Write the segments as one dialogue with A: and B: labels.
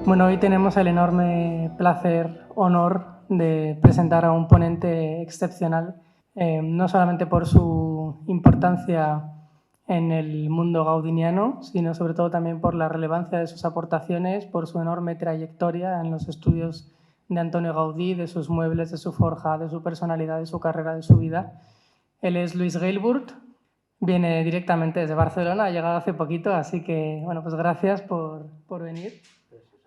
A: Bueno, hoy tenemos el enorme placer, honor de presentar a un ponente excepcional, no solamente por su importancia en el mundo gaudiniano, sino sobre todo también por la relevancia de sus aportaciones, por su enorme trayectoria en los estudios de Antonio Gaudí, de sus muebles, de su forja, de su personalidad, de su carrera, de su vida. Él es Luis Geilburt, viene directamente desde Barcelona, ha llegado hace poquito, así que bueno, pues gracias por venir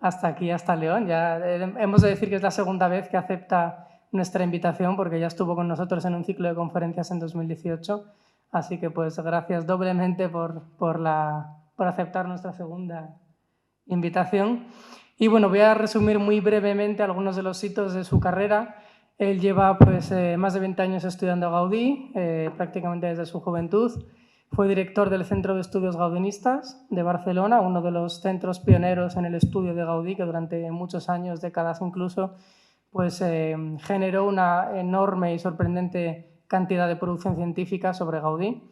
A: hasta aquí, hasta León. Ya hemos de decir que es la segunda vez que acepta nuestra invitación, porque ya estuvo con nosotros en un ciclo de conferencias en 2018, así que pues gracias doblemente por aceptar nuestra segunda invitación. Y bueno, voy a resumir muy brevemente algunos de los hitos de su carrera. Él lleva pues, más de 20 años estudiando Gaudí, prácticamente desde su juventud. Fue director del Centro de Estudios Gaudinistas de Barcelona, uno de los centros pioneros en el estudio de Gaudí, que durante muchos años, décadas incluso, pues, generó una enorme y sorprendente cantidad de producción científica sobre Gaudí.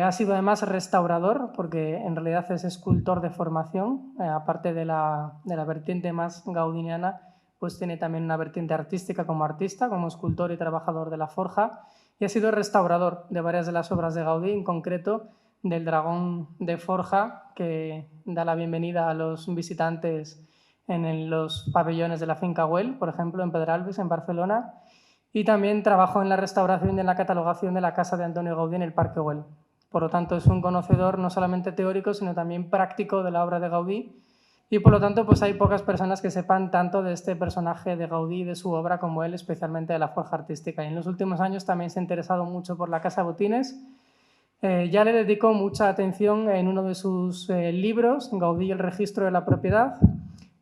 A: Ha sido además restaurador, porque en realidad es escultor de formación, aparte de la vertiente más gaudiniana, pues tiene también una vertiente artística como artista, como escultor y trabajador de la forja, y ha sido restaurador de varias de las obras de Gaudí, en concreto del dragón de forja, que da la bienvenida a los visitantes en los pabellones de la finca Güell, por ejemplo, en Pedralbes, en Barcelona, y también trabajó en la restauración y en la catalogación de la casa de Antonio Gaudí en el Parque Güell. Por lo tanto, es un conocedor no solamente teórico, sino también práctico de la obra de Gaudí, y por lo tanto pues hay pocas personas que sepan tanto de este personaje de Gaudí y de su obra como él, especialmente de la forja artística. Y en los últimos años también se ha interesado mucho por la Casa Botines. Ya le dedicó mucha atención en uno de sus libros, Gaudí y el registro de la propiedad,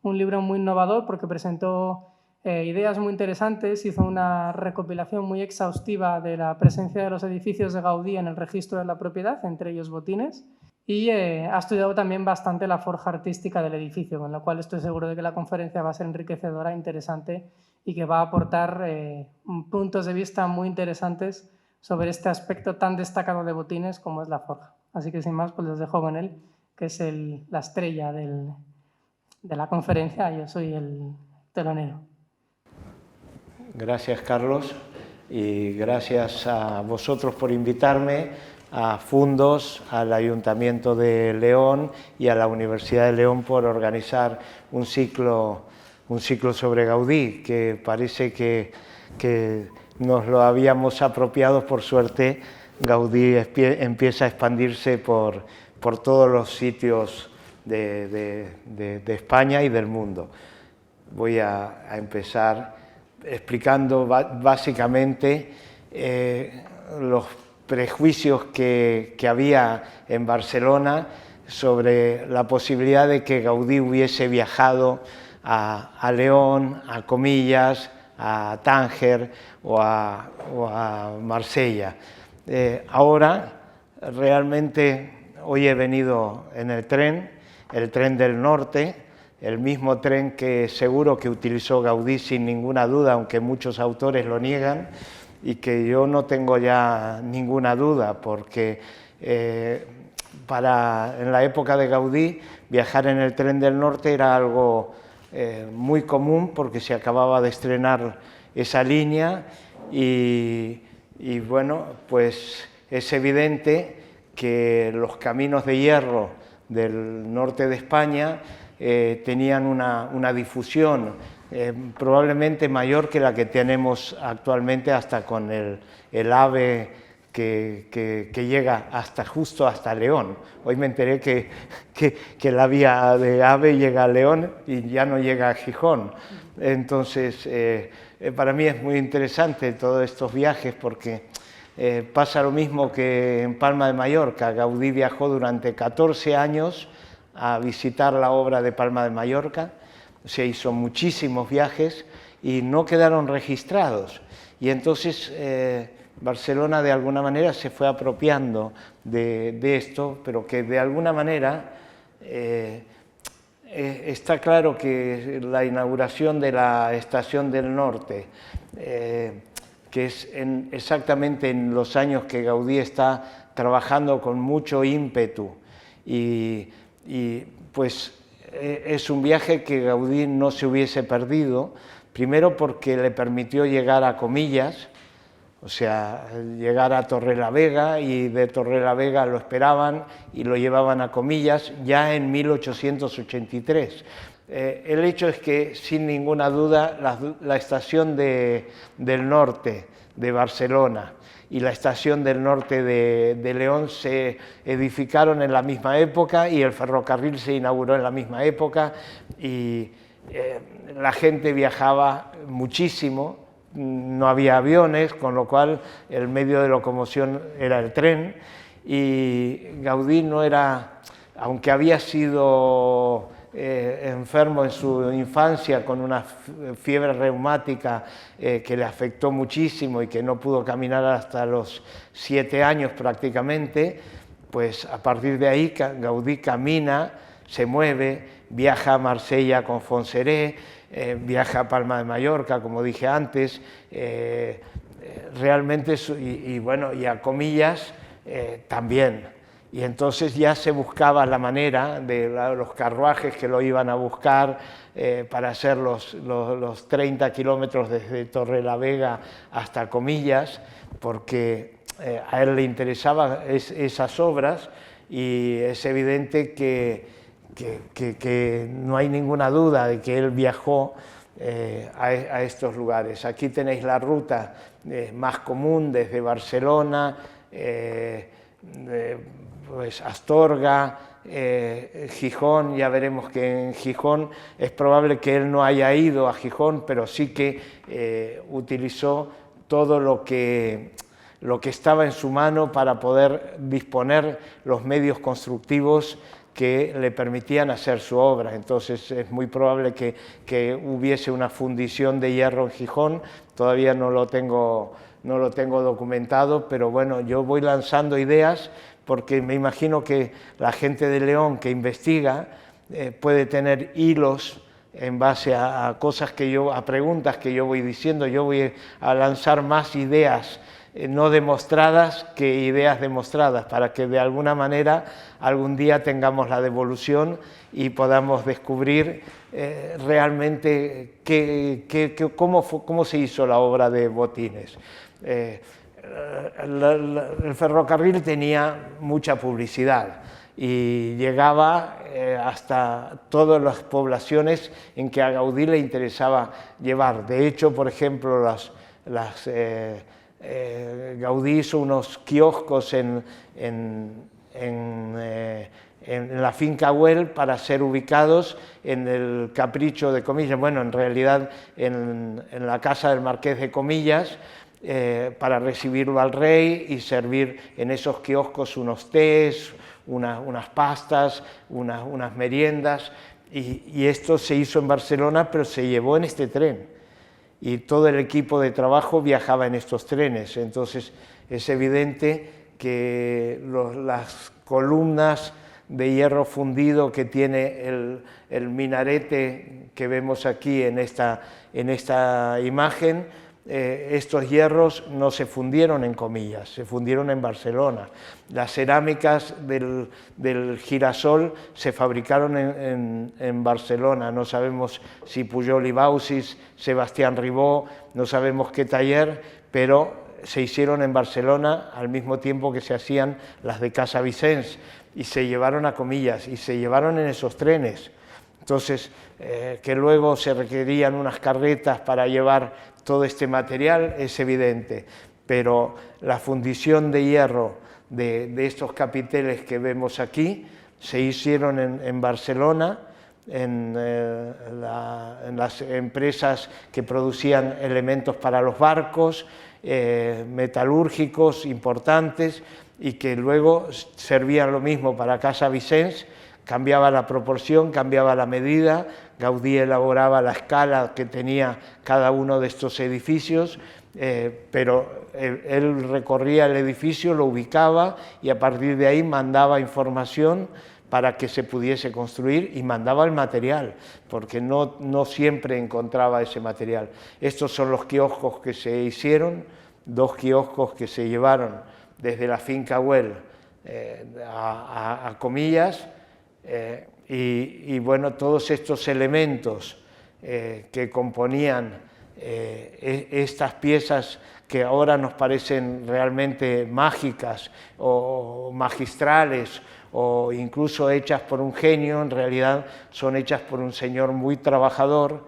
A: un libro muy innovador porque presentó ideas muy interesantes, hizo una recopilación muy exhaustiva de la presencia de los edificios de Gaudí en el registro de la propiedad, entre ellos Botines, y ha estudiado también bastante la forja artística del edificio, con lo cual estoy seguro de que la conferencia va a ser enriquecedora, interesante y que va a aportar puntos de vista muy interesantes sobre este aspecto tan destacado de Botines como es la forja. Así que sin más, pues les dejo con él, que es la estrella de la conferencia. Yo soy el telonero.
B: Gracias, Carlos, y gracias a vosotros por invitarme, a Fundos, al Ayuntamiento de León y a la Universidad de León por organizar un ciclo sobre Gaudí, que parece que nos lo habíamos apropiado. Por suerte, Gaudí empieza a expandirse por todos los sitios de España y del mundo. Voy a empezar explicando básicamente los prejuicios que había en Barcelona sobre la posibilidad de que Gaudí hubiese viajado a León, a Comillas, a Tánger o a Marsella. Ahora, realmente, hoy he venido en el tren del norte, el mismo tren que seguro que utilizó Gaudí sin ninguna duda, aunque muchos autores lo niegan, y que yo no tengo ya ninguna duda, porque en la época de Gaudí viajar en el tren del norte era algo muy común, porque se acababa de estrenar esa línea y bueno, pues es evidente que los caminos de hierro del norte de España tenían una difusión probablemente mayor que la que tenemos actualmente, hasta con el AVE que llega justo hasta León. Hoy me enteré que la vía de AVE llega a León y ya no llega a Gijón. Entonces, para mí es muy interesante todos estos viajes, porque pasa lo mismo que en Palma de Mallorca. Gaudí viajó durante 14 años a visitar la obra de Palma de Mallorca, se hizo muchísimos viajes y no quedaron registrados. Y entonces Barcelona de alguna manera se fue apropiando de esto, pero que de alguna manera está claro que la inauguración de la Estación del Norte, que es exactamente en los años que Gaudí está trabajando con mucho ímpetu, y pues es un viaje que Gaudí no se hubiese perdido, primero porque le permitió llegar a Comillas, o sea, llegar a Torrelavega, y de Torrelavega lo esperaban y lo llevaban a Comillas ya en 1883. El hecho es que, sin ninguna duda, la estación del norte de Barcelona y la estación del norte de León se edificaron en la misma época, y el ferrocarril se inauguró en la misma época, y la gente viajaba muchísimo. No había aviones, con lo cual el medio de locomoción era el tren, y Gaudí no era, aunque había sido enfermo en su infancia con una fiebre reumática que le afectó muchísimo y que no pudo caminar hasta los 7 años prácticamente, pues a partir de ahí Gaudí camina, se mueve, viaja a Marsella con Fonseré, viaja a Palma de Mallorca, como dije antes, realmente, y a Comillas también. Y entonces ya se buscaba la manera de los carruajes que lo iban a buscar para hacer los 30 kilómetros desde Torrelavega hasta Comillas, porque a él le interesaban esas obras, y es evidente que no hay ninguna duda de que él viajó a estos lugares. Aquí tenéis la ruta más común desde Barcelona, pues Astorga, Gijón. Ya veremos que en Gijón es probable que él no haya ido a Gijón, pero sí que utilizó todo lo que estaba en su mano para poder disponer los medios constructivos que le permitían hacer su obra. Entonces es muy probable que hubiese una fundición de hierro en Gijón. Todavía no lo tengo documentado, pero bueno, yo voy lanzando ideas, porque me imagino que la gente de León que investiga puede tener hilos en base a cosas a preguntas que yo voy diciendo. Yo voy a lanzar más ideas no demostradas que ideas demostradas, para que de alguna manera algún día tengamos la devolución y podamos descubrir realmente cómo se hizo la obra de Botines. El ferrocarril tenía mucha publicidad y llegaba hasta todas las poblaciones en que a Gaudí le interesaba llevar. De hecho, por ejemplo, Gaudí hizo unos kioscos en la finca Güell para ser ubicados en el Capricho de Comillas, bueno, en realidad en la casa del Marqués de Comillas, para recibirlo al rey y servir en esos kioscos unos tés, unas pastas, unas meriendas, y esto se hizo en Barcelona, pero se llevó en este tren. Y todo el equipo de trabajo viajaba en estos trenes. Entonces es evidente que las columnas de hierro fundido que tiene el minarete que vemos aquí en esta imagen, estos hierros no se fundieron en Comillas, se fundieron en Barcelona. Las cerámicas del girasol se fabricaron en Barcelona. No sabemos si Pujol i Baucis, Sebastián Ribó, no sabemos qué taller, pero se hicieron en Barcelona al mismo tiempo que se hacían las de Casa Vicens, y se llevaron a Comillas y se llevaron en esos trenes. Entonces, que luego se requerían unas carretas para llevar todo este material es evidente, pero la fundición de hierro de estos capiteles que vemos aquí se hicieron en Barcelona, en las empresas que producían elementos para los barcos, metalúrgicos importantes, y que luego servían lo mismo para Casa Vicens. Cambiaba la proporción, cambiaba la medida, Gaudí elaboraba la escala que tenía cada uno de estos edificios, pero él recorría el edificio, lo ubicaba, y a partir de ahí mandaba información para que se pudiese construir y mandaba el material, porque no siempre encontraba ese material. Estos son los kioscos que se hicieron, 2 kioscos que se llevaron desde la finca Güell a Comillas, y bueno, todos estos elementos que componían estas piezas que ahora nos parecen realmente mágicas o magistrales o incluso hechas por un genio, en realidad son hechas por un señor muy trabajador,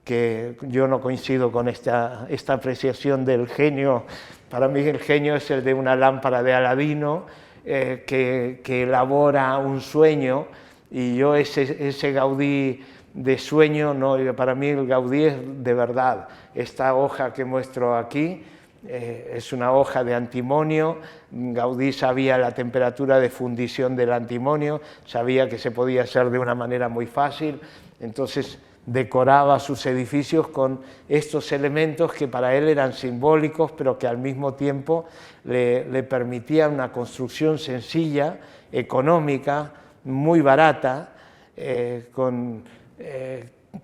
B: que yo no coincido con esta apreciación del genio. Para mí el genio es el de una lámpara de Aladino que elabora un sueño, y yo ese Gaudí de sueño, no, para mí el Gaudí es de verdad. Esta hoja que muestro aquí es una hoja de antimonio. Gaudí sabía la temperatura de fundición del antimonio, sabía que se podía hacer de una manera muy fácil, entonces decoraba sus edificios con estos elementos que para él eran simbólicos, pero que al mismo tiempo le permitían una construcción sencilla, económica, muy barata,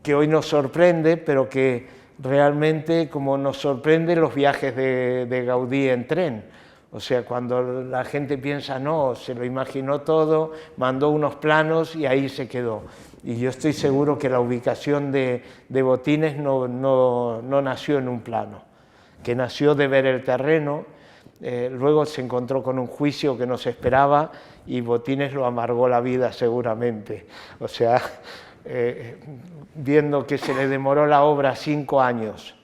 B: que hoy nos sorprende, pero que realmente como nos sorprende los viajes de Gaudí en tren. O sea, cuando la gente piensa, no, se lo imaginó todo, mandó unos planos y ahí se quedó. Y yo estoy seguro que la ubicación de Botines no nació en un plano, que nació de ver el terreno. Luego se encontró con un juicio que nos esperaba y Botines lo amargó la vida seguramente. O sea, viendo que se le demoró la obra 5 años,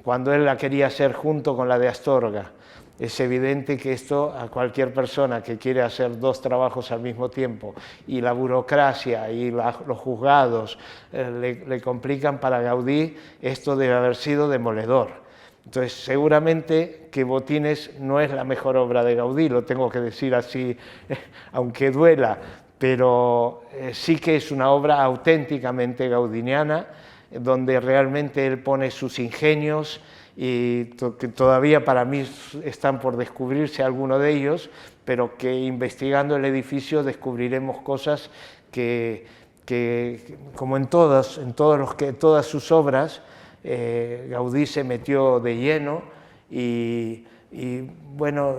B: cuando él la quería hacer junto con la de Astorga. Es evidente que esto a cualquier persona que quiere hacer 2 trabajos al mismo tiempo, y la burocracia y los juzgados le complican, para Gaudí esto debe haber sido demoledor. Entonces, seguramente que Botines no es la mejor obra de Gaudí, lo tengo que decir así, aunque duela, pero sí que es una obra auténticamente gaudiniana, donde realmente él pone sus ingenios, y que todavía para mí están por descubrirse algunos de ellos, pero que investigando el edificio descubriremos cosas que como en todas sus obras, Gaudí se metió de lleno, y bueno,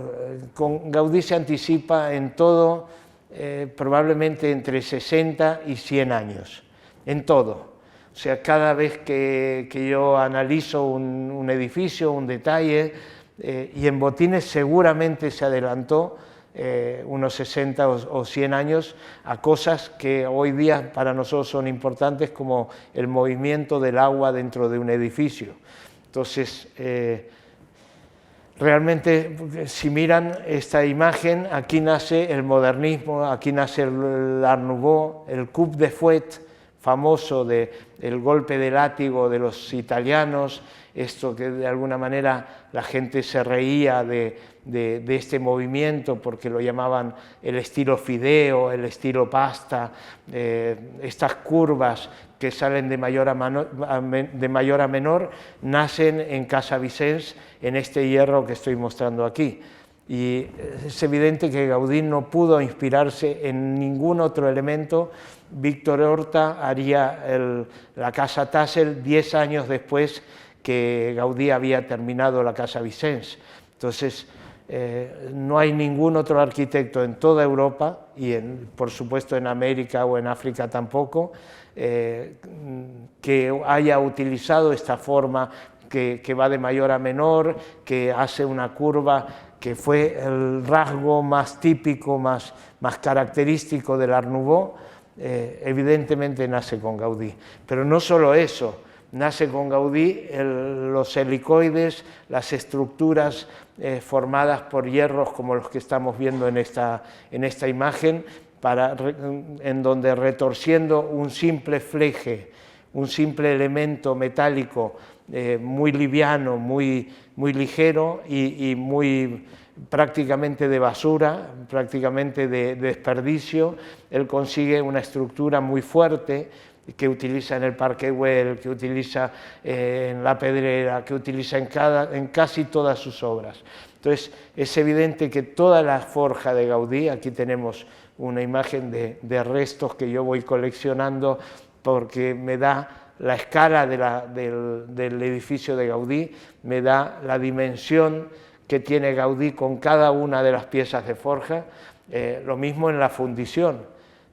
B: con Gaudí se anticipa en todo probablemente entre 60 y 100 años, en todo. O sea, cada vez que yo analizo un edificio, un detalle, y en Botines seguramente se adelantó unos 60 o 100 años a cosas que hoy día para nosotros son importantes, como el movimiento del agua dentro de un edificio. Entonces, realmente, si miran esta imagen, aquí nace el modernismo, aquí nace el Art Nouveau, el coup de fouet famoso del golpe de látigo de los italianos, esto que de alguna manera la gente se reía de este movimiento porque lo llamaban el estilo fideo, el estilo pasta, estas curvas que salen de mayor a menor, nacen en Casa Vicens, en este hierro que estoy mostrando aquí. Y es evidente que Gaudí no pudo inspirarse en ningún otro elemento. Víctor Horta haría la Casa Tassel 10 años después que Gaudí había terminado la Casa Vicens. Entonces, no hay ningún otro arquitecto en toda Europa, y por supuesto en América o en África tampoco, que haya utilizado esta forma que va de mayor a menor, que hace una curva, que fue el rasgo más típico, más característico del Art Nouveau. Evidentemente nace con Gaudí, pero no solo eso, nace con Gaudí los helicoides, las estructuras formadas por hierros como los que estamos viendo en esta imagen, en donde retorciendo un simple fleje, un simple elemento metálico muy liviano, muy ligero y muy prácticamente de basura, prácticamente de desperdicio, él consigue una estructura muy fuerte que utiliza en el Parque Güell, que utiliza en La Pedrera, que utiliza en casi todas sus obras. Entonces, es evidente que toda la forja de Gaudí, aquí tenemos una imagen de restos que yo voy coleccionando porque me da la escala del edificio de Gaudí, me da la dimensión que tiene Gaudí con cada una de las piezas de forja. Lo mismo en la fundición.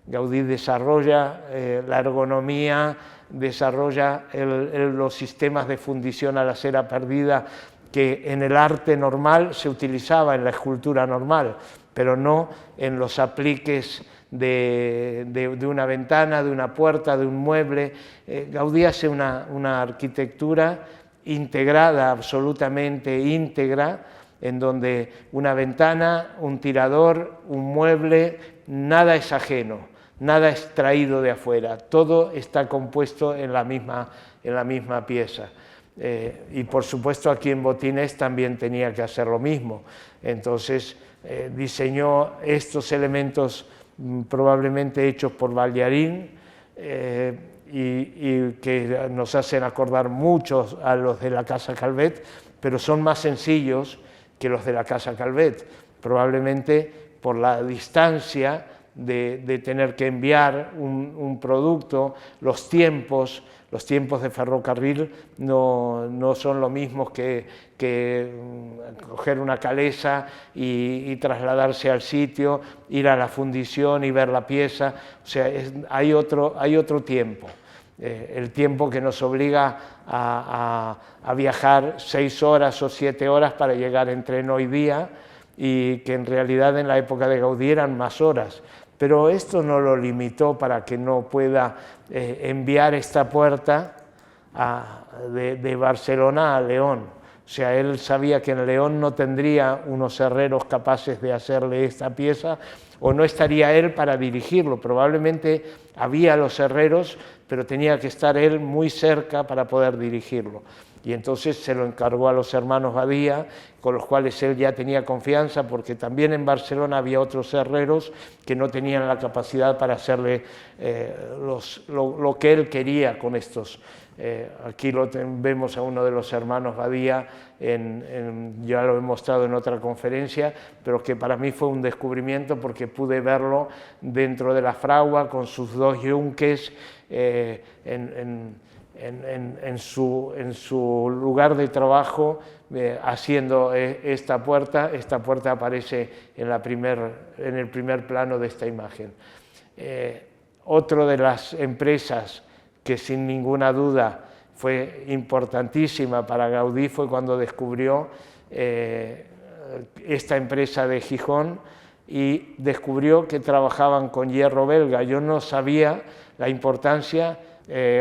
B: Gaudí desarrolla la ergonomía, desarrolla los sistemas de fundición a la cera perdida que en el arte normal se utilizaba, en la escultura normal, pero no en los apliques de una ventana, de una puerta, de un mueble. Gaudí hace una arquitectura integrada, absolutamente íntegra, en donde una ventana, un tirador, un mueble, nada es ajeno, nada es traído de afuera, todo está compuesto en la misma pieza. Y por supuesto aquí en Botines también tenía que hacer lo mismo. Entonces diseñó estos elementos probablemente hechos por Ballarín y que nos hacen acordar mucho a los de la Casa Calvet, pero son más sencillos que los de la Casa Calvet, probablemente por la distancia de tener que enviar un producto, los tiempos de ferrocarril no son lo mismos que coger una calesa y trasladarse al sitio, ir a la fundición y ver la pieza. O sea, hay otro tiempo. El tiempo que nos obliga a viajar 6 horas o 7 horas para llegar en tren hoy día, y que en realidad en la época de Gaudí eran más horas. Pero esto no lo limitó para que no pueda enviar esta puerta de Barcelona a León. O sea, él sabía que en León no tendría unos herreros capaces de hacerle esta pieza, o no estaría él para dirigirlo. Probablemente había los herreros, pero tenía que estar él muy cerca para poder dirigirlo. Y entonces se lo encargó a los hermanos Badía, con los cuales él ya tenía confianza, porque también en Barcelona había otros herreros que no tenían la capacidad para hacerle lo que él quería con estos. Aquí vemos a uno de los hermanos Badía, ya lo he mostrado en otra conferencia, pero que para mí fue un descubrimiento porque pude verlo dentro de la fragua con sus 2 yunques en su lugar de trabajo, haciendo esta puerta. Esta puerta aparece en el primer plano de esta imagen. Otra de las empresas que sin ninguna duda fue importantísima para Gaudí fue cuando descubrió esta empresa de Gijón y descubrió que trabajaban con hierro belga. Yo no sabía la importancia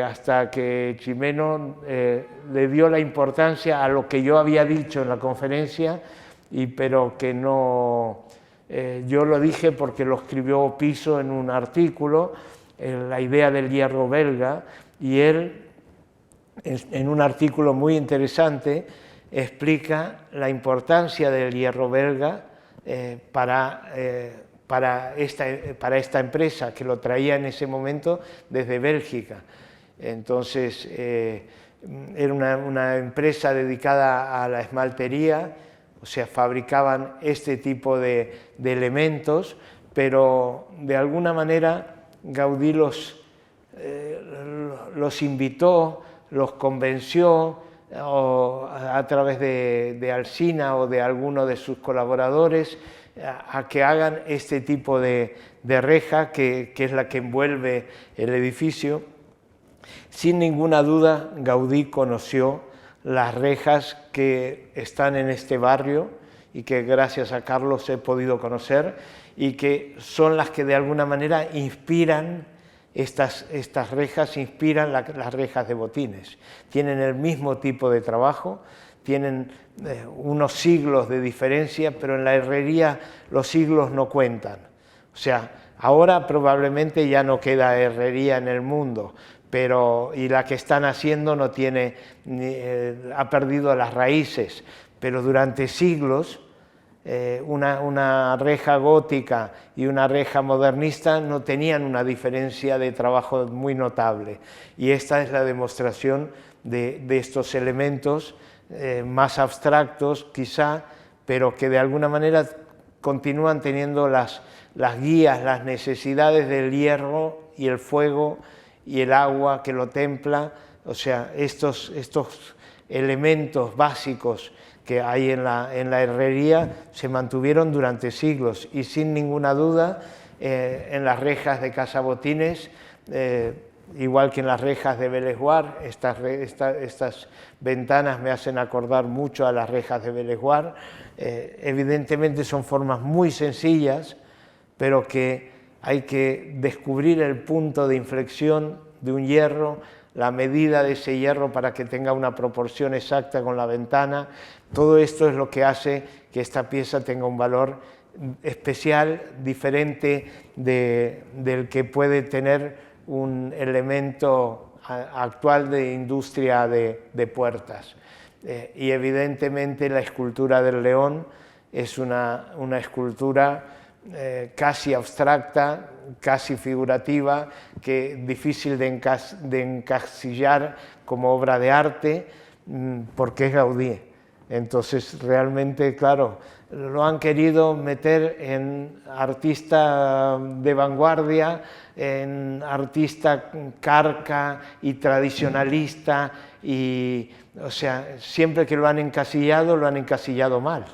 B: hasta que Chimeno le dio la importancia a lo que yo había dicho en la conferencia, pero que no... yo lo dije porque lo escribió Piso en un artículo, la idea del hierro belga, y él, en un artículo muy interesante, explica la importancia del hierro belga para esta empresa, que lo traía en ese momento desde Bélgica. Entonces, era una empresa dedicada a la esmaltería, o sea, fabricaban este tipo de elementos, pero de alguna manera Gaudí los invitó, los convenció a través de Alsina o de alguno de sus colaboradores a que hagan este tipo de reja que es la que envuelve el edificio. Sin ninguna duda, Gaudí conoció las rejas que están en este barrio y que gracias a Carlos he podido conocer, y que son las que de alguna manera inspiran, estas rejas inspiran las rejas de Botines. Tienen el mismo tipo de trabajo, tienen unos siglos de diferencia, pero en la herrería los siglos no cuentan. O sea, ahora probablemente ya no queda herrería en el mundo, y la que están haciendo no tiene, ha perdido las raíces, pero durante siglos una reja gótica y una reja modernista no tenían una diferencia de trabajo muy notable, y esta es la demostración de estos elementos más abstractos quizá, pero que de alguna manera continúan teniendo las guías, las necesidades del hierro y el fuego y el agua que lo templa. O sea, estos elementos básicos que hay en la herrería se mantuvieron durante siglos, y sin ninguna duda en las rejas de Casa Botines, igual que en las rejas de Bellesguard, estas ventanas me hacen acordar mucho a las rejas de Bellesguard. Evidentemente son formas muy sencillas, pero que hay que descubrir el punto de inflexión de un hierro, la medida de ese hierro para que tenga una proporción exacta con la ventana. Todo esto es lo que hace que esta pieza tenga un valor especial, diferente del que puede tener un elemento actual de industria de puertas. Y evidentemente la escultura del león es una escultura casi abstracta, casi figurativa, que difícil de encasillar como obra de arte, porque es Gaudí. Entonces realmente, claro, lo han querido meter en artista de vanguardia, en artista carca y tradicionalista, y, o sea, siempre que lo han encasillado mal,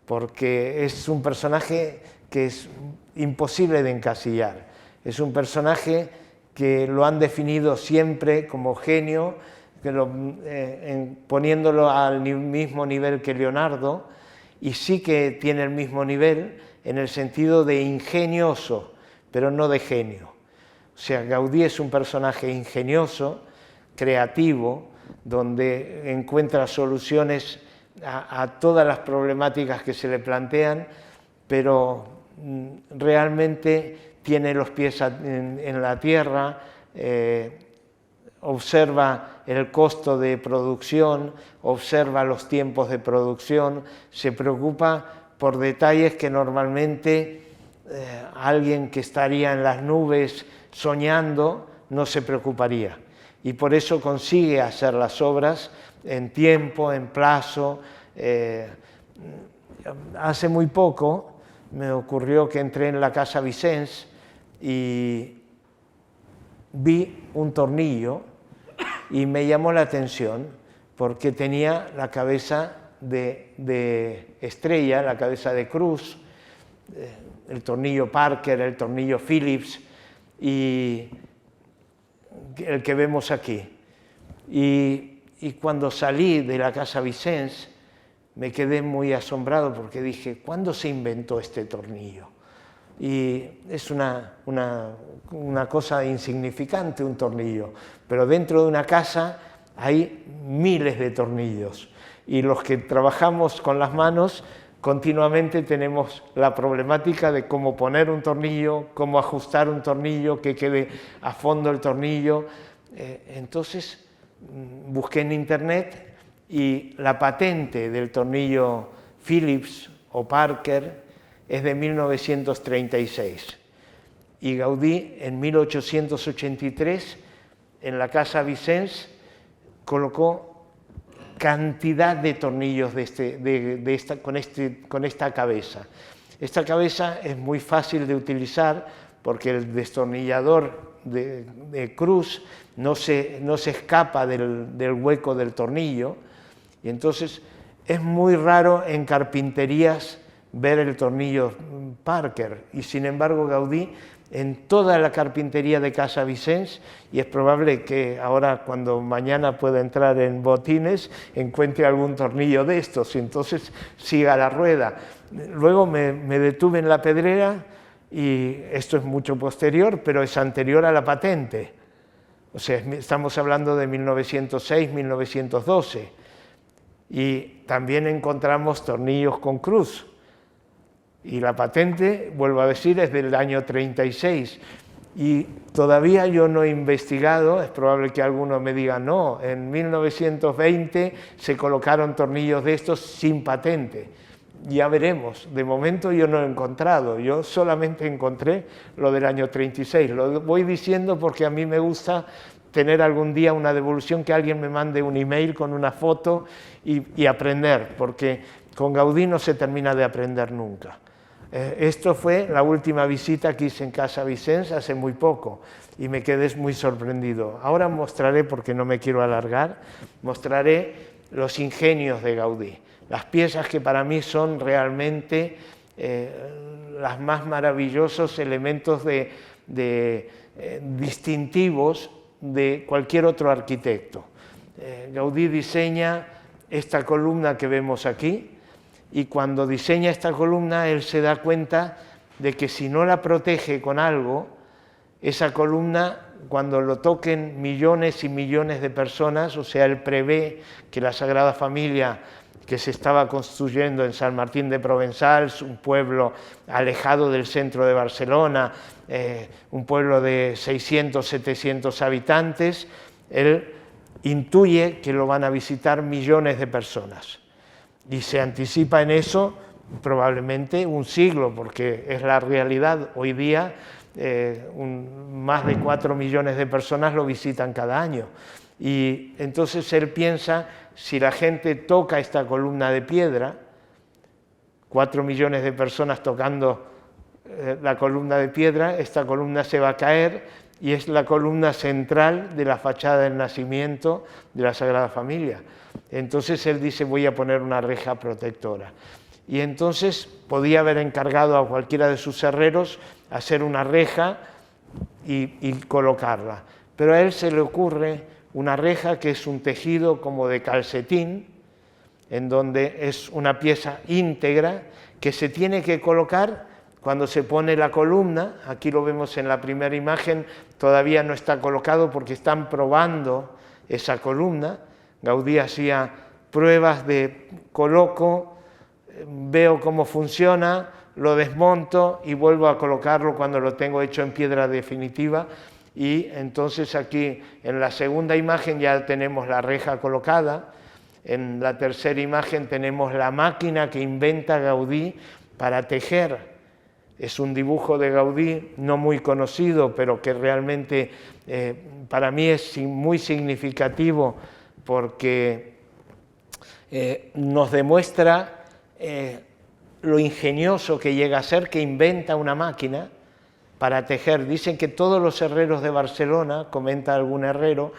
B: porque es un personaje que es imposible de encasillar. Es un personaje que lo han definido siempre como genio, poniéndolo al mismo nivel que Leonardo, y sí que tiene el mismo nivel en el sentido de ingenioso, pero no de genio. O sea, Gaudí es un personaje ingenioso, creativo, donde encuentra soluciones a todas las problemáticas que se le plantean, pero realmente tiene los pies en la tierra, observa el costo de producción, observa los tiempos de producción, se preocupa por detalles que normalmente alguien que estaría en las nubes soñando no se preocuparía. Y por eso consigue hacer las obras en tiempo, en plazo. Hace muy poco me ocurrió que entré en la Casa Vicens y vi un tornillo y me llamó la atención porque tenía la cabeza de estrella, la cabeza de cruz, el tornillo Parker, el tornillo Phillips y el que vemos aquí. Y cuando salí de la Casa Vicens me quedé muy asombrado porque dije, ¿cuándo se inventó este tornillo? Y es una cosa insignificante, un tornillo, pero dentro de una casa hay miles de tornillos, y los que trabajamos con las manos continuamente tenemos la problemática de cómo poner un tornillo, cómo ajustar un tornillo, que quede a fondo el tornillo. Entonces busqué en internet y la patente del tornillo Phillips o Parker es de 1936, y Gaudí en 1883 en la Casa Vicens colocó cantidad de tornillos con esta cabeza. Esta cabeza es muy fácil de utilizar porque el destornillador de cruz no se escapa del hueco del tornillo, y entonces es muy raro en carpinterías ver el tornillo Parker, y sin embargo Gaudí en toda la carpintería de Casa Vicens, y es probable que ahora cuando mañana pueda entrar en Botines encuentre algún tornillo de estos y entonces siga la rueda. Luego me detuve en la Pedrera, y esto es mucho posterior, pero es anterior a la patente. O sea, estamos hablando de 1906, 1912, y también encontramos tornillos con cruz. Y la patente, vuelvo a decir, es del año 36. Y todavía yo no he investigado, es probable que alguno me diga, no, en 1920 se colocaron tornillos de estos sin patente. Ya veremos, de momento yo no he encontrado, yo solamente encontré lo del año 36. Lo voy diciendo porque a mí me gusta tener algún día una devolución, que alguien me mande un email con una foto y aprender, porque con Gaudí no se termina de aprender nunca. Esto fue la última visita que hice en Casa Vicens hace muy poco y me quedé muy sorprendido. Ahora mostraré, porque no me quiero alargar, mostraré los ingenios de Gaudí, las piezas que para mí son realmente los más maravillosos elementos distintivos de cualquier otro arquitecto. Gaudí diseña esta columna que vemos aquí, y cuando diseña esta columna él se da cuenta de que si no la protege con algo, esa columna, cuando lo toquen millones y millones de personas, o sea, él prevé que la Sagrada Familia que se estaba construyendo en San Martín de Provenzals, un pueblo alejado del centro de Barcelona, un pueblo de 600, 700 habitantes, él intuye que lo van a visitar millones de personas. Y se anticipa en eso probablemente un siglo, porque es la realidad. Hoy día más de 4 millones de personas lo visitan cada año. Y entonces él piensa, si la gente toca esta columna de piedra, 4 millones de personas tocando la columna de piedra, esta columna se va a caer y es la columna central de la fachada del nacimiento de la Sagrada Familia. Entonces él dice, voy a poner una reja protectora. Y entonces podía haber encargado a cualquiera de sus herreros hacer una reja y colocarla. Pero a él se le ocurre una reja que es un tejido como de calcetín, en donde es una pieza íntegra que se tiene que colocar cuando se pone la columna. Aquí lo vemos en la primera imagen, todavía no está colocado porque están probando esa columna. Gaudí hacía pruebas de coloco, veo cómo funciona, lo desmonto y vuelvo a colocarlo cuando lo tengo hecho en piedra definitiva. Y entonces aquí en la segunda imagen ya tenemos la reja colocada. En la tercera imagen tenemos la máquina que inventa Gaudí para tejer. Es un dibujo de Gaudí no muy conocido, pero que realmente para mí es muy significativo, porque nos demuestra lo ingenioso que llega a ser, que inventa una máquina para tejer. Dicen que todos los herreros de Barcelona, comenta algún herrero,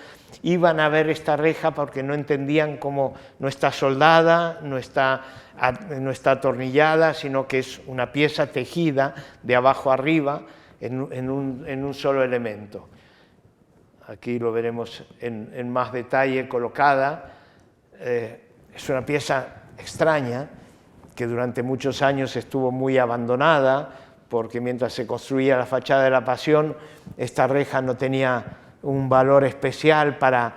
B: iban a ver esta reja porque no entendían cómo no está soldada, no está atornillada, sino que es una pieza tejida de abajo arriba en un solo elemento. Aquí lo veremos en más detalle colocada. Es una pieza extraña que durante muchos años estuvo muy abandonada, porque mientras se construía la fachada de la Pasión, esta reja no tenía un valor especial para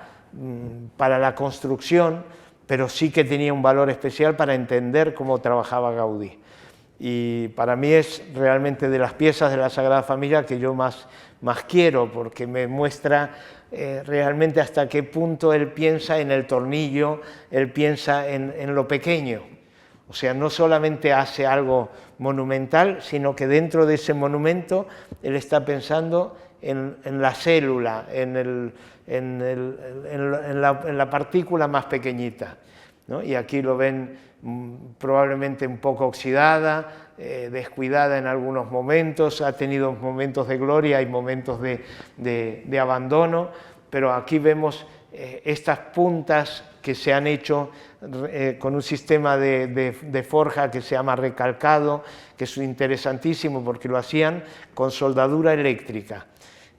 B: la construcción, pero sí que tenía un valor especial para entender cómo trabajaba Gaudí. Y para mí es realmente de las piezas de la Sagrada Familia que yo más quiero, porque me muestra realmente hasta qué punto él piensa en el tornillo, él piensa en lo pequeño. O sea, no solamente hace algo monumental, sino que dentro de ese monumento él está pensando en la célula, en la partícula más pequeñita, ¿no? Y aquí lo ven probablemente un poco oxidada, descuidada en algunos momentos, ha tenido momentos de gloria y momentos de abandono, pero aquí vemos estas puntas que se han hecho con un sistema de forja que se llama recalcado, que es interesantísimo porque lo hacían con soldadura eléctrica.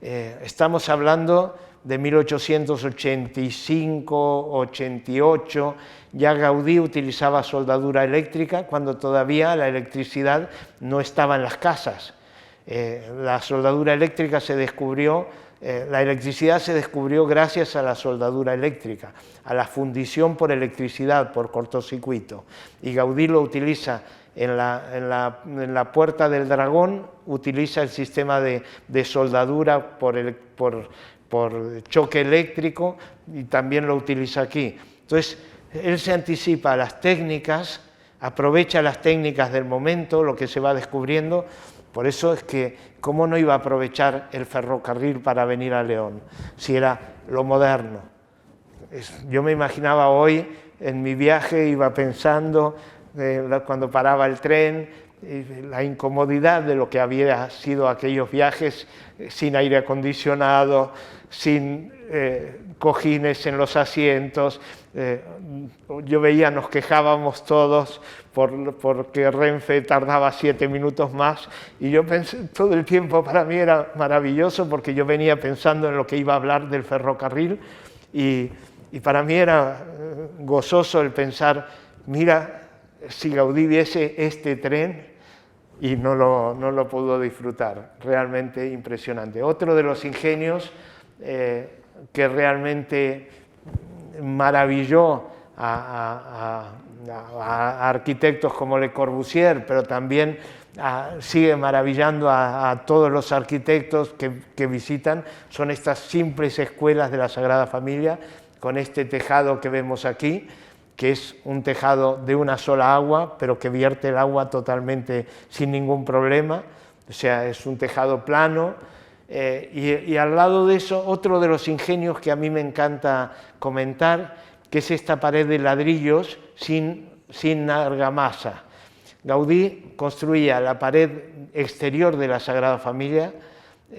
B: Estamos hablando de 1885-88, ya Gaudí utilizaba soldadura eléctrica cuando todavía la electricidad no estaba en las casas. La soldadura eléctrica se descubrió, la electricidad se descubrió gracias a la soldadura eléctrica, a la fundición por electricidad, por cortocircuito. Y Gaudí lo utiliza en la Puerta del Dragón, utiliza el sistema de soldadura por choque eléctrico y también lo utiliza aquí. Entonces, él se anticipa a las técnicas, aprovecha las técnicas del momento, lo que se va descubriendo. Por eso es que, ¿cómo no iba a aprovechar el ferrocarril para venir a León, si era lo moderno? Yo me imaginaba hoy, en mi viaje, iba pensando, cuando paraba el tren, la incomodidad de lo que había sido aquellos viajes sin aire acondicionado, sin cojines en los asientos. Yo veía, nos quejábamos todos porque Renfe tardaba 7 minutos más, y yo pensé, todo el tiempo para mí era maravilloso, porque yo venía pensando en lo que iba a hablar del ferrocarril, y para mí era gozoso el pensar, mira, si Gaudí viese este tren, y no lo pudo disfrutar. Realmente impresionante. Otro de los ingenios que realmente maravilló a arquitectos como Le Corbusier, pero también sigue maravillando a todos los arquitectos que visitan, son estas simples escuelas de la Sagrada Familia, con este tejado que vemos aquí, que es un tejado de una sola agua, pero que vierte el agua totalmente sin ningún problema. O sea, es un tejado plano. Y al lado de eso, otro de los ingenios que a mí me encanta comentar, que es esta pared de ladrillos sin argamasa. Gaudí construía la pared exterior de la Sagrada Familia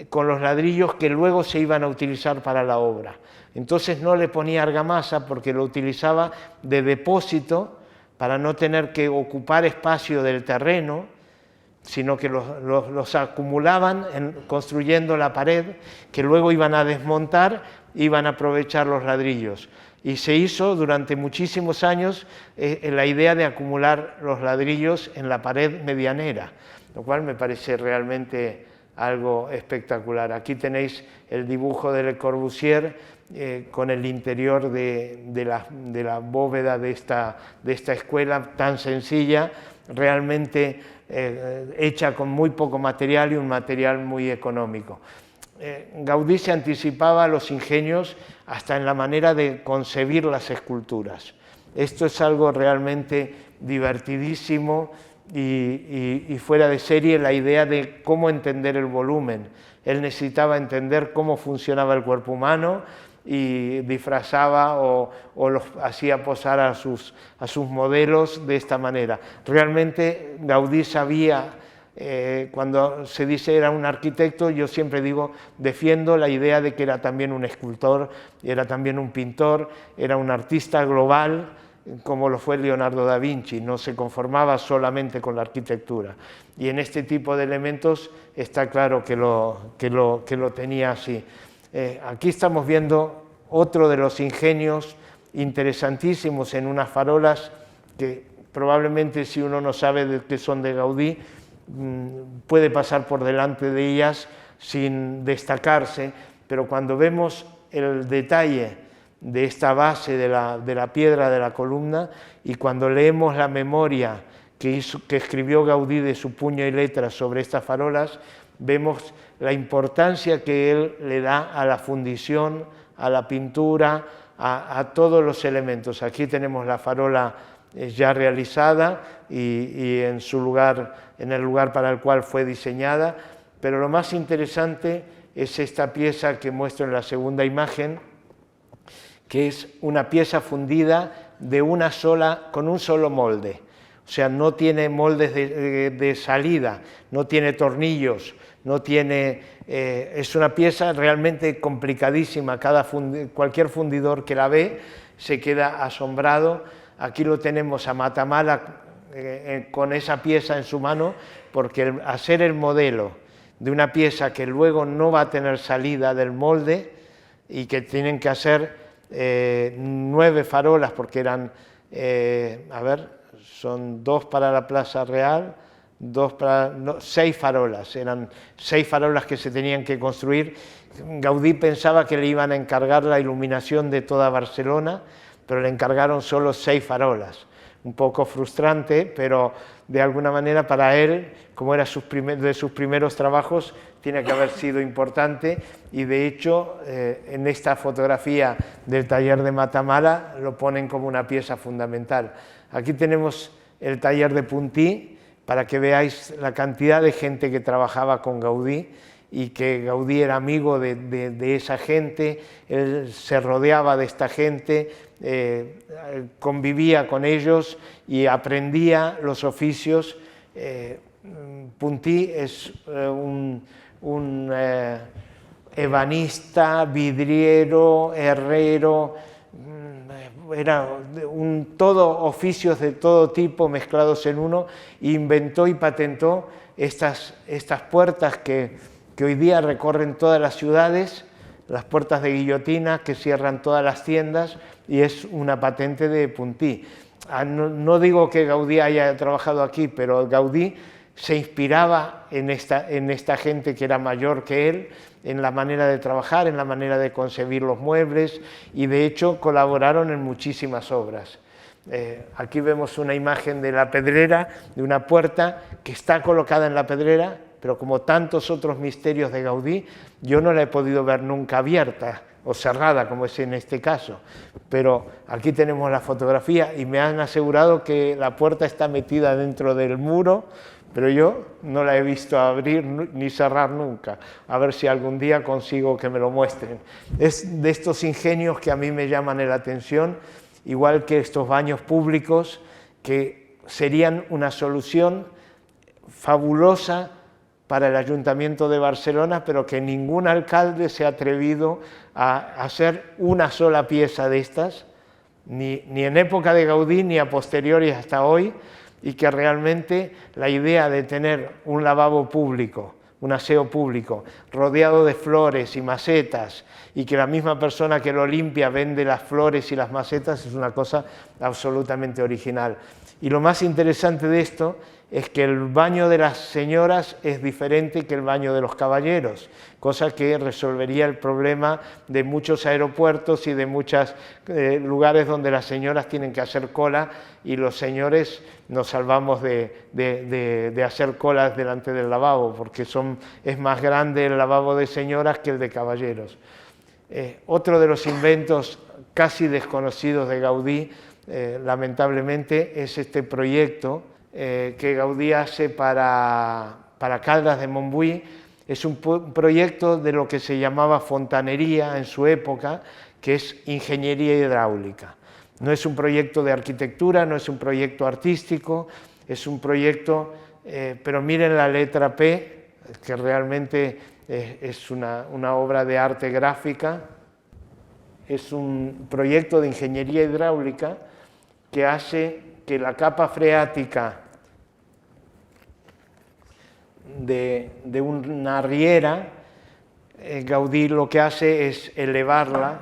B: con los ladrillos que luego se iban a utilizar para la obra. Entonces no le ponía argamasa porque lo utilizaba de depósito para no tener que ocupar espacio del terreno, sino que los acumulaban construyendo la pared, que luego iban a desmontar, iban a aprovechar los ladrillos. Y se hizo durante muchísimos años la idea de acumular los ladrillos en la pared medianera, lo cual me parece realmente algo espectacular. Aquí tenéis el dibujo de Le Corbusier con el interior de la bóveda de esta escuela tan sencilla, realmente hecha con muy poco material y un material muy económico. Gaudí se anticipaba a los ingenios hasta en la manera de concebir las esculturas. Esto es algo realmente divertidísimo y fuera de serie, la idea de cómo entender el volumen. Él necesitaba entender cómo funcionaba el cuerpo humano y disfrazaba o los hacía posar a sus modelos de esta manera. Realmente Gaudí sabía, cuando se dice era un arquitecto, yo siempre digo, defiendo la idea de que era también un escultor, era también un pintor, era un artista global, como lo fue Leonardo da Vinci, no se conformaba solamente con la arquitectura. Y en este tipo de elementos está claro que lo tenía así. Aquí estamos viendo otro de los ingenios interesantísimos en unas farolas que probablemente, si uno no sabe que son de Gaudí, puede pasar por delante de ellas sin destacarse, pero cuando vemos el detalle de esta base de la piedra de la columna, y cuando leemos la memoria que escribió Gaudí de su puño y letra sobre estas farolas, vemos la importancia que él le da a la fundición, a la pintura, a todos los elementos. Aquí tenemos la farola ya realizada y en su lugar, en el lugar para el cual fue diseñada, pero lo más interesante es esta pieza que muestro en la segunda imagen, que es una pieza fundida con un solo molde. O sea, no tiene moldes de salida, no tiene tornillos, no tiene, es una pieza realmente complicadísima. Cualquier fundidor que la ve se queda asombrado. Aquí lo tenemos a Matamala con esa pieza en su mano, porque hacer el modelo de una pieza que luego no va a tener salida del molde y que tienen que hacer 9 farolas, porque eran, son 2 para la Plaza Real, 6 farolas, eran 6 farolas que se tenían que construir. Gaudí pensaba que le iban a encargar la iluminación de toda Barcelona, pero le encargaron solo 6 farolas. Un poco frustrante, pero de alguna manera para él, como era de sus primeros trabajos, tiene que haber sido importante, y de hecho en esta fotografía del taller de Matamala lo ponen como una pieza fundamental. Aquí tenemos el taller de Puntí, para que veáis la cantidad de gente que trabajaba con Gaudí, y que Gaudí era amigo de esa gente, él se rodeaba de esta gente, convivía con ellos y aprendía los oficios. Puntí es un ebanista, vidriero, herrero, era todo oficios de todo tipo mezclados en uno, inventó y patentó estas puertas que hoy día recorren todas las ciudades, las puertas de guillotina que cierran todas las tiendas, y es una patente de Puntí. No digo que Gaudí haya trabajado aquí, pero Gaudí se inspiraba en esta gente que era mayor que él, en la manera de trabajar, en la manera de concebir los muebles, y de hecho colaboraron en muchísimas obras. Aquí vemos una imagen de la pedrera, de una puerta que está colocada en la pedrera, pero como tantos otros misterios de Gaudí, yo no la he podido ver nunca abierta o cerrada, como es en este caso. Pero aquí tenemos la fotografía y me han asegurado que la puerta está metida dentro del muro, pero yo no la he visto abrir ni cerrar nunca. A ver si algún día consigo que me lo muestren. Es de estos ingenios que a mí me llaman la atención, igual que estos baños públicos, que serían una solución fabulosa para el Ayuntamiento de Barcelona, pero que ningún alcalde se ha atrevido a hacer una sola pieza de estas, ni en época de Gaudí ni a posteriori hasta hoy, y que realmente la idea de tener un lavabo público, un aseo público, rodeado de flores y macetas, y que la misma persona que lo limpia vende las flores y las macetas, es una cosa absolutamente original. Y lo más interesante de esto es que el baño de las señoras es diferente que el baño de los caballeros, cosa que resolvería el problema de muchos aeropuertos y de muchos lugares donde las señoras tienen que hacer cola y los señores nos salvamos de hacer colas delante del lavabo, porque es más grande el lavabo de señoras que el de caballeros. Otro de los inventos casi desconocidos de Gaudí, lamentablemente, es este proyecto que Gaudí hace para Caldas de Montbui. Es un proyecto de lo que se llamaba fontanería en su época, que es ingeniería hidráulica. No es un proyecto de arquitectura, no es un proyecto artístico, es un proyecto, pero miren la letra P, que realmente es una obra de arte gráfica. Es un proyecto de ingeniería hidráulica que hace que la capa freática de una riera, Gaudí lo que hace es elevarla,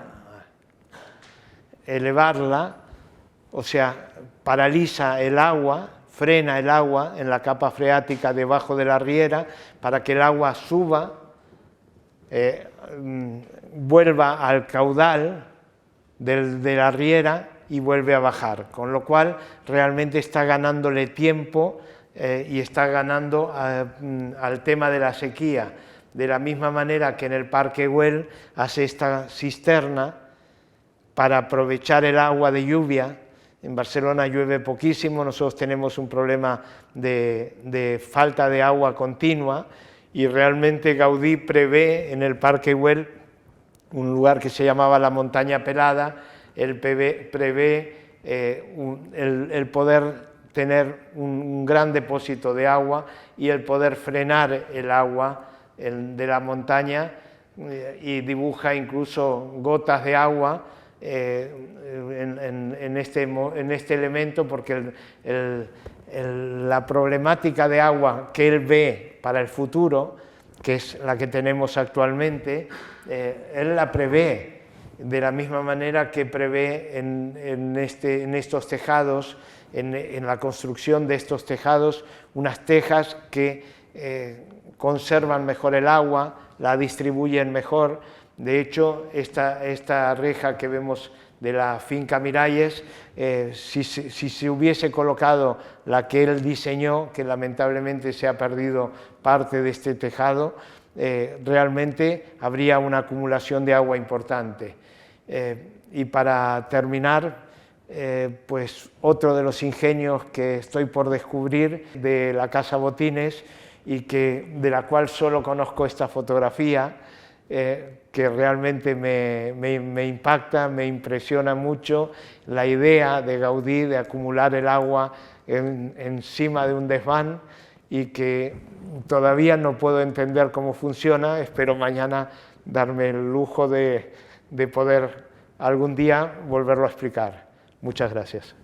B: o sea, paraliza el agua, frena el agua en la capa freática debajo de la riera para que el agua suba, vuelva al caudal de la riera y vuelve a bajar, con lo cual realmente está ganándole tiempo y está ganando al tema de la sequía, de la misma manera que en el Parque Güell hace esta cisterna para aprovechar el agua de lluvia. En Barcelona llueve poquísimo, nosotros tenemos un problema de falta de agua continua, y realmente Gaudí prevé en el Parque Güell, un lugar que se llamaba la Montaña Pelada, él prevé el poder tener un gran depósito de agua y el poder frenar el agua de la montaña, y dibuja incluso gotas de agua en este elemento, porque la problemática de agua que él ve para el futuro, que es la que tenemos actualmente, él la prevé de la misma manera que prevé en estos tejados, en la construcción de estos tejados, unas tejas que conservan mejor el agua, la distribuyen mejor. De hecho, esta reja que vemos de la finca Miralles, si se hubiese colocado la que él diseñó, que lamentablemente se ha perdido parte de este tejado, realmente habría una acumulación de agua importante. Y para terminar, pues otro de los ingenios que estoy por descubrir de la Casa Botines, y de la cual solo conozco esta fotografía, que realmente me impacta, me impresiona mucho la idea de Gaudí de acumular el agua encima de un desván, y que todavía no puedo entender cómo funciona. Espero mañana darme el lujo de poder algún día volverlo a explicar. Muchas gracias.